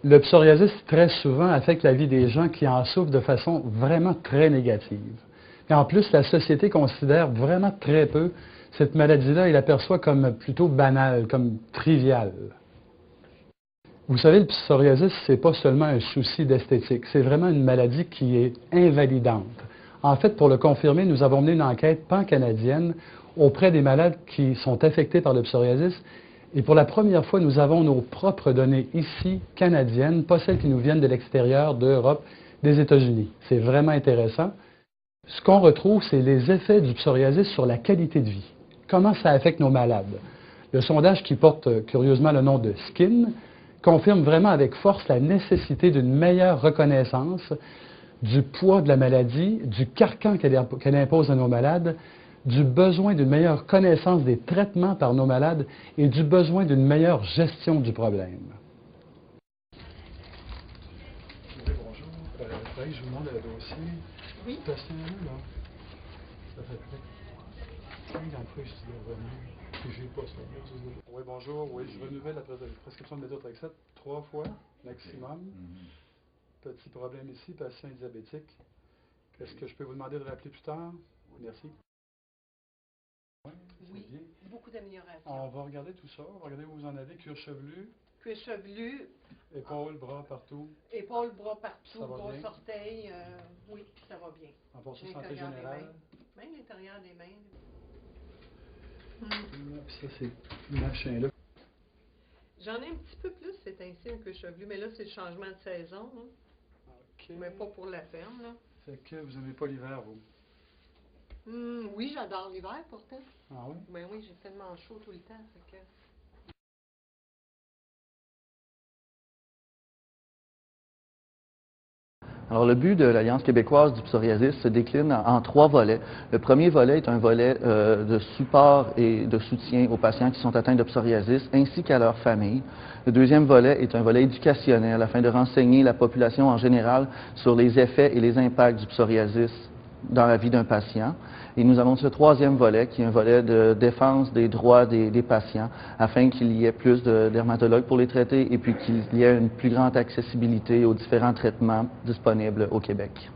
Le psoriasis, très souvent, affecte la vie des gens qui en souffrent de façon vraiment très négative. Et en plus, la société considère vraiment très peu cette maladie-là et l'aperçoit comme plutôt banale, comme triviale. Vous savez, le psoriasis, ce n'est pas seulement un souci d'esthétique, c'est vraiment une maladie qui est invalidante. En fait, pour le confirmer, nous avons mené une enquête pan-canadienne auprès des malades qui sont affectés par le psoriasis. Et pour la première fois, nous avons nos propres données ici, canadiennes, pas celles qui nous viennent de l'extérieur, d'Europe, des États-Unis. C'est vraiment intéressant. Ce qu'on retrouve, c'est les effets du psoriasis sur la qualité de vie. Comment ça affecte nos malades? Le sondage qui porte curieusement le nom de SKIN confirme vraiment avec force la nécessité d'une meilleure reconnaissance du poids de la maladie, du carcan qu'elle impose à nos malades, du besoin d'une meilleure connaissance des traitements par nos malades et du besoin d'une meilleure gestion du problème. Oui, bonjour. Je vous demande le dossier. Oui. Là, ça fait peut-être 15 ans que je suis revenu. J'ai pas ça. Oui, bonjour. Oui, je renouvelle la prescription de méthotrexate 3 fois maximum. Petit problème ici, patient diabétique. Est-ce que je peux vous demander de rappeler plus tard? Merci. Oui, bien. Beaucoup d'améliorations. On va regarder tout ça. On va regarder où vous en avez. Cuir chevelu. Cuir chevelu. Épaules, bras partout. Épaules, bras partout. Gros bien. orteils. Oui, ça va bien. En passant santé générale. Même l'intérieur des mains. Puis ça, c'est machin-là. J'en ai un petit peu plus, c'est ainsi, un cuir chevelu. Mais là, c'est le changement de saison. Hein. OK. Mais pas pour la ferme, là. Fait que vous n'aimez pas l'hiver, vous? Oui, j'adore l'hiver, pourtant. Ah oui? Ben oui, j'ai tellement chaud tout le temps, fait que... Alors, le but de l'Alliance québécoise du psoriasis se décline en 3 volets. Le premier volet est un volet de support et de soutien aux patients qui sont atteints de psoriasis ainsi qu'à leur famille. Le deuxième volet est un volet éducationnel afin de renseigner la population en général sur les effets et les impacts du psoriasis dans la vie d'un patient. Et nous avons ce troisième volet qui est un volet de défense des droits des patients afin qu'il y ait plus de dermatologues pour les traiter et puis qu'il y ait une plus grande accessibilité aux différents traitements disponibles au Québec.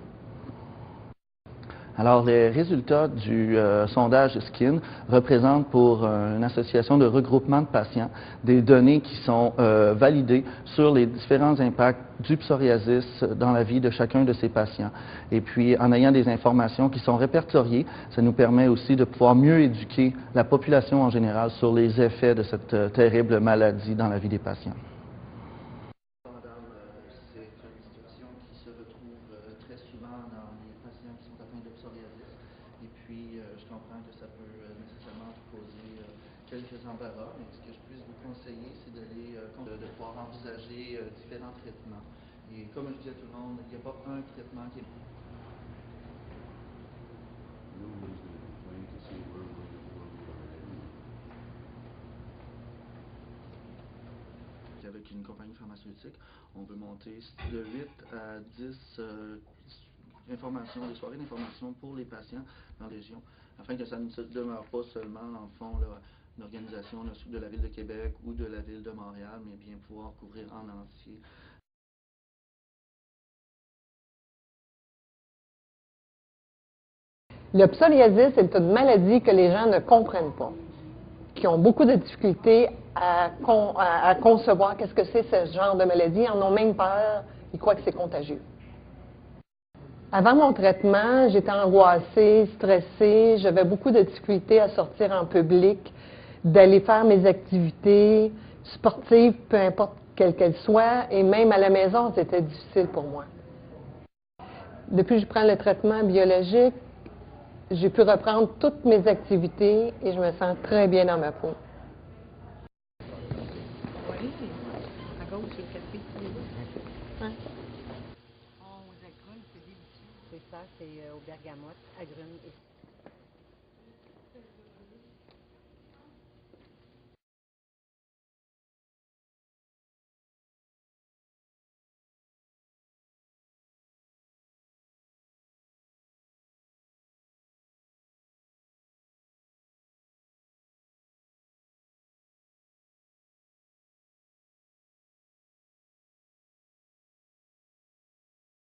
Alors, les résultats du sondage SKIN représentent pour une association de regroupement de patients des données qui sont validées sur les différents impacts du psoriasis dans la vie de chacun de ces patients. Et puis, en ayant des informations qui sont répertoriées, ça nous permet aussi de pouvoir mieux éduquer la population en général sur les effets de cette terrible maladie dans la vie des patients. C'est une situation qui se retrouve très souvent dans les patients qui sont atteints de psoriasis. Et puis, je comprends que ça peut nécessairement causer quelques embarras, mais ce que je puisse vous conseiller, c'est de pouvoir envisager différents traitements. Et comme je dis à tout le monde, il n'y a pas un traitement qui est... Avec une compagnie pharmaceutique, on veut monter de 8 à 10 informations, des soirées d'information pour les patients dans la région, afin que ça ne se demeure pas seulement, en fond, une organisation de la Ville de Québec ou de la Ville de Montréal, mais bien pouvoir couvrir en entier. Le psoriasis est une maladie que les gens ne comprennent pas, qui ont beaucoup de difficultés à concevoir qu'est-ce que c'est ce genre de maladie. Ils en ont même peur, ils croient que c'est contagieux. Avant mon traitement, j'étais angoissée, stressée, j'avais beaucoup de difficultés à sortir en public, d'aller faire mes activités sportives, peu importe quelles qu'elles soient, et même à la maison, c'était difficile pour moi. Depuis que je prends le traitement biologique, j'ai pu reprendre toutes mes activités et je me sens très bien dans ma peau. Oui, à gauche, c'est le café. Hein? Aux agrumes, c'est délicieux. C'est ça, c'est au bergamote, agrumes et